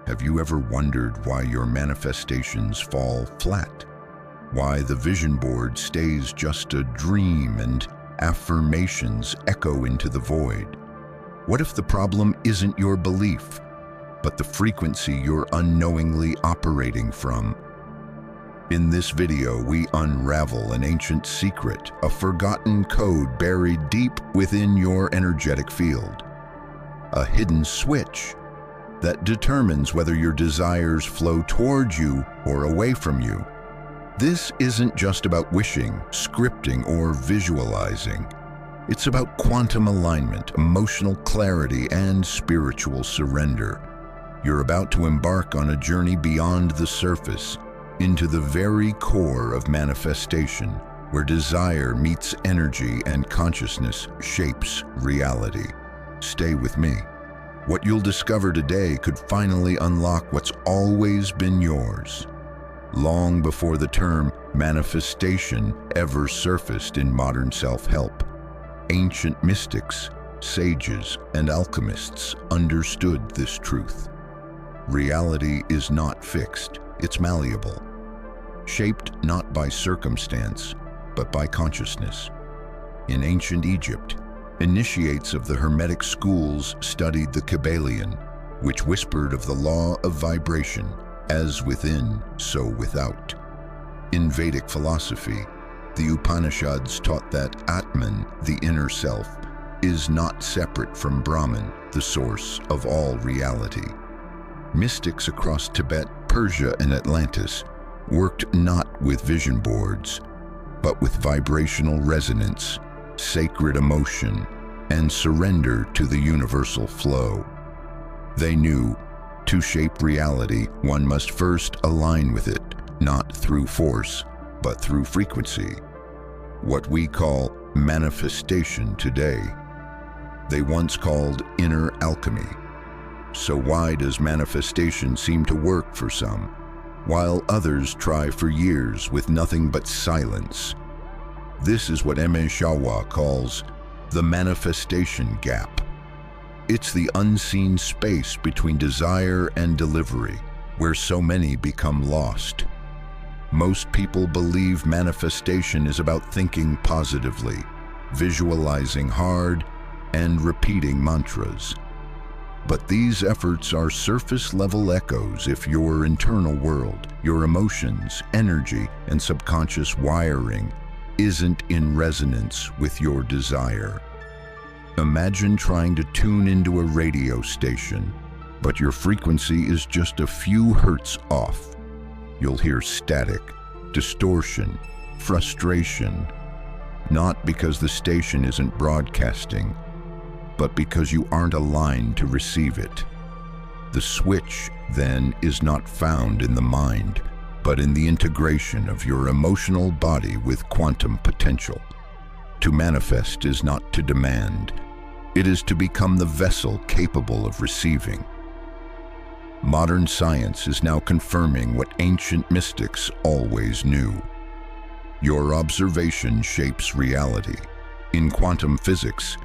Have you ever wondered why your manifestations fall flat? Why the vision board stays just a dream and affirmations echo into the void? What if the problem isn't your belief, but the frequency you're unknowingly operating from? In this video, we unravel an ancient secret, a forgotten code buried deep within your energetic field. A hidden switch that determines whether your desires flow towards you or away from you. This isn't just about wishing, scripting, or visualizing. It's about quantum alignment, emotional clarity, and spiritual surrender. You're about to embark on a journey beyond the surface, into the very core of manifestation, where desire meets energy and consciousness shapes reality. Stay with me. What you'll discover today could finally unlock what's always been yours. Long before the term manifestation ever surfaced in modern self-help, ancient mystics, sages, and alchemists understood this truth. Reality is not fixed, it's malleable, shaped not by circumstance, but by consciousness. In ancient Egypt, initiates of the Hermetic schools studied the Kabbalion, which whispered of the law of vibration, as within, so without. In Vedic philosophy, the Upanishads taught that Atman, the inner self, is not separate from Brahman, the source of all reality. Mystics across Tibet, Persia, and Atlantis worked not with vision boards, but with vibrational resonance, sacred emotion, and surrender to the universal flow. They knew, to shape reality, one must first align with it, not through force, but through frequency. What we call manifestation today, they once called inner alchemy. So why does manifestation seem to work for some, while others try for years with nothing but silence? This is what M.A. Shawa calls the manifestation gap. It's the unseen space between desire and delivery, where so many become lost. Most people believe manifestation is about thinking positively, visualizing hard, and repeating mantras. But these efforts are surface-level echoes if your internal world, your emotions, energy, and subconscious wiring isn't in resonance with your desire. Imagine trying to tune into a radio station, but your frequency is just a few hertz off. You'll hear static, distortion, frustration, not because the station isn't broadcasting, but because you aren't aligned to receive it. The switch, then, is not found in the mind, but in the integration of your emotional body with quantum potential. To manifest is not to demand. It is to become the vessel capable of receiving. Modern science is now confirming what ancient mystics always knew. Your observation shapes reality. In quantum physics,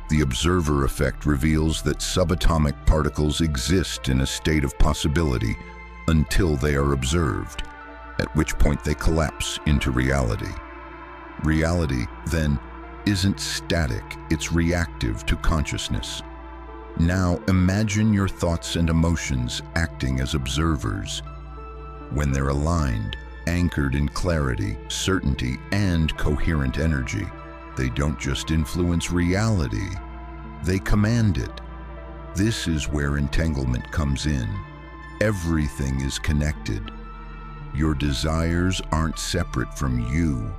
the observer effect reveals that subatomic particles exist in a state of possibility until they are observed, at which point they collapse into reality. Reality, then, isn't static, it's reactive to consciousness. Now imagine your thoughts and emotions acting as observers. When they're aligned, anchored in clarity, certainty, and coherent energy, they don't just influence reality, they command it. This is where entanglement comes in. Everything is connected. Your desires aren't separate from you.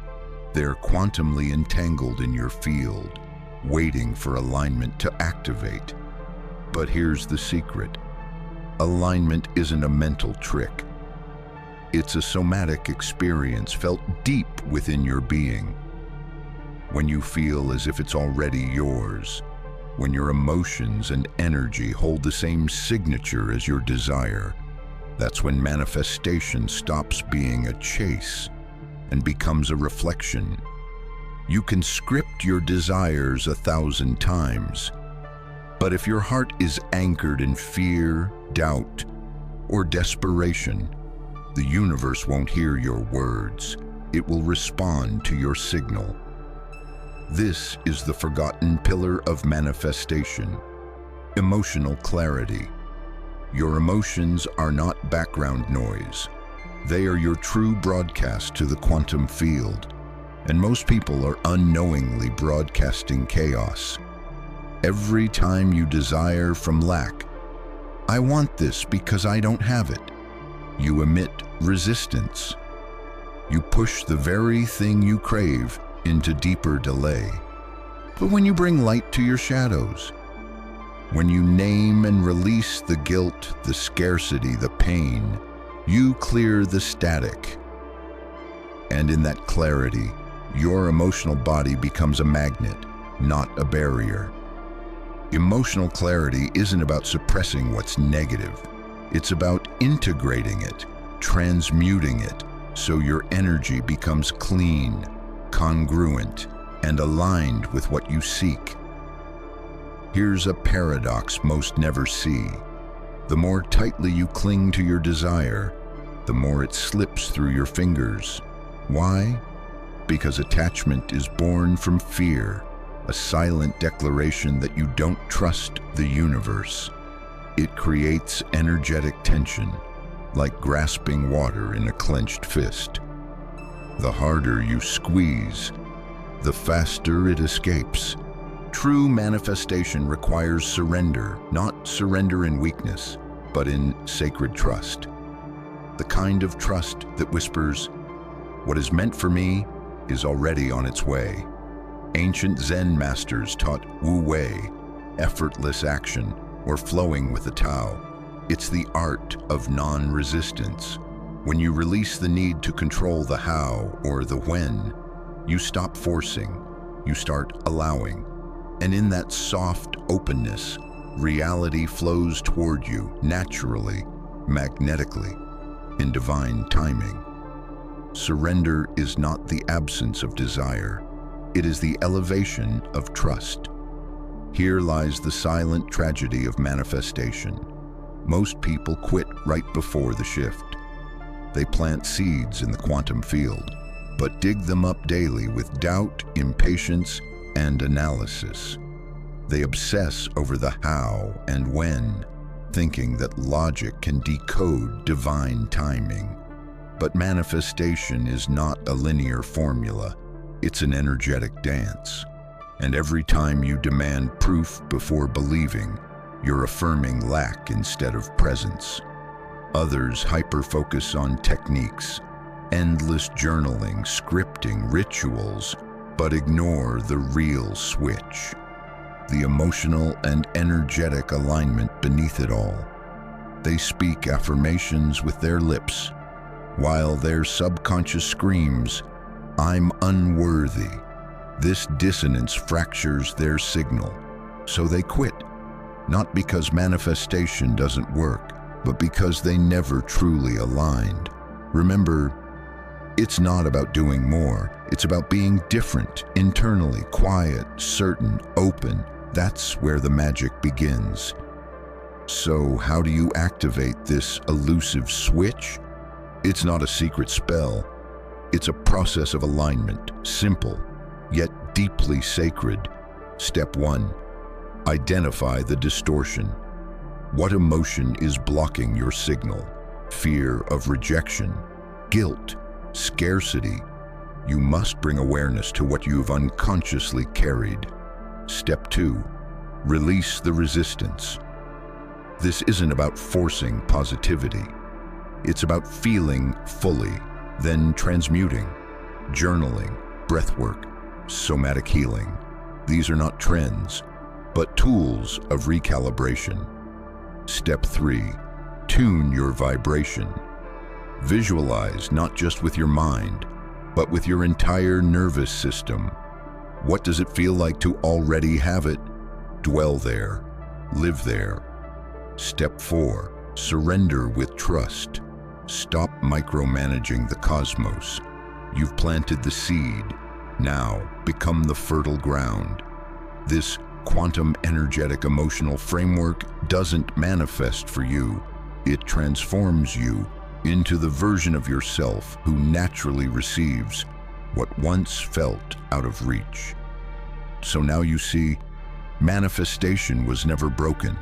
They're quantumly entangled in your field, waiting for alignment to activate. But here's the secret. Alignment isn't a mental trick. It's a somatic experience felt deep within your being. When you feel as if it's already yours, when your emotions and energy hold the same signature as your desire, that's when manifestation stops being a chase and becomes a reflection. You can script your desires 1,000 times, but if your heart is anchored in fear, doubt, or desperation, the universe won't hear your words. It will respond to your signal. This is the forgotten pillar of manifestation: emotional clarity. Your emotions are not background noise. They are your true broadcast to the quantum field, and most people are unknowingly broadcasting chaos. Every time you desire from lack, "I want this because I don't have it," you emit resistance. You push the very thing you crave into deeper delay. But when you bring light to your shadows, when you name and release the guilt, the scarcity, the pain, you clear the static. And in that clarity, your emotional body becomes a magnet, not a barrier. Emotional clarity isn't about suppressing what's negative. It's about integrating it, transmuting it, so your energy becomes clean, congruent, and aligned with what you seek. Here's a paradox most never see. The more tightly you cling to your desire, the more it slips through your fingers. Why? Because attachment is born from fear, a silent declaration that you don't trust the universe. It creates energetic tension, like grasping water in a clenched fist. The harder you squeeze, the faster it escapes. True manifestation requires surrender, not surrender in weakness, but in sacred trust. The kind of trust that whispers, "What is meant for me is already on its way." Ancient Zen masters taught Wu Wei, effortless action, or flowing with the Tao. It's the art of non-resistance. When you release the need to control the how or the when, you stop forcing, you start allowing. And in that soft openness, reality flows toward you naturally, magnetically, in divine timing. Surrender is not the absence of desire. It is the elevation of trust. Here lies the silent tragedy of manifestation. Most people quit right before the shift. They plant seeds in the quantum field, but dig them up daily with doubt, impatience, and analysis. They obsess over the how and when, thinking that logic can decode divine timing. But manifestation is not a linear formula. It's an energetic dance. And every time you demand proof before believing, you're affirming lack instead of presence. Others hyper-focus on techniques, endless journaling, scripting, rituals, but ignore the real switch, the emotional and energetic alignment beneath it all. They speak affirmations with their lips, while their subconscious screams, "I'm unworthy." This dissonance fractures their signal, so they quit, not because manifestation doesn't work, but because they never truly aligned. Remember, it's not about doing more, it's about being different, internally, quiet, certain, open. That's where the magic begins. So how do you activate this elusive switch? It's not a secret spell. It's a process of alignment, simple, yet deeply sacred. Step 1. Identify the distortion. What emotion is blocking your signal? Fear of rejection, guilt, scarcity. You must bring awareness to what you've unconsciously carried. Step 2. Release the resistance. This isn't about forcing positivity. It's about feeling fully, then transmuting, journaling, breathwork, somatic healing. These are not trends, but tools of recalibration. Step 3. Tune your vibration. Visualize not just with your mind, but with your entire nervous system. What does it feel like to already have it? Dwell there, live there. Step 4. Surrender with trust. Stop micromanaging the cosmos. You've planted the seed. Now become the fertile ground. This quantum energetic emotional framework doesn't manifest for you. It transforms you into the version of yourself who naturally receives what once felt out of reach. So now you see, manifestation was never broken.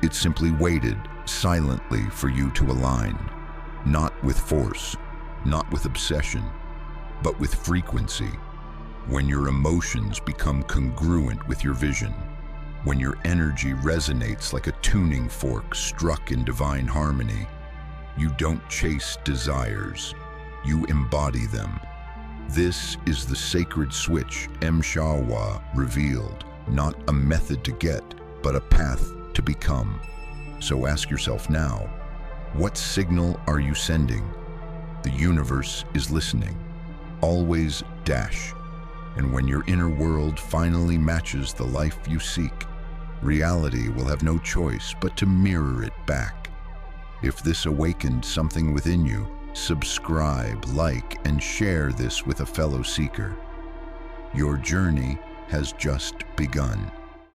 It simply waited silently for you to align, not with force, not with obsession, but with frequency. When your emotions become congruent with your vision, when your energy resonates like a tuning fork struck in divine harmony, you don't chase desires, you embody them. This is the sacred switch Mshawa revealed, not a method to get, but a path to become. So ask yourself now, what signal are you sending? The universe is listening. Always dash. And when your inner world finally matches the life you seek, reality will have no choice but to mirror it back. If this awakened something within you, subscribe, like, and share this with a fellow seeker. Your journey has just begun.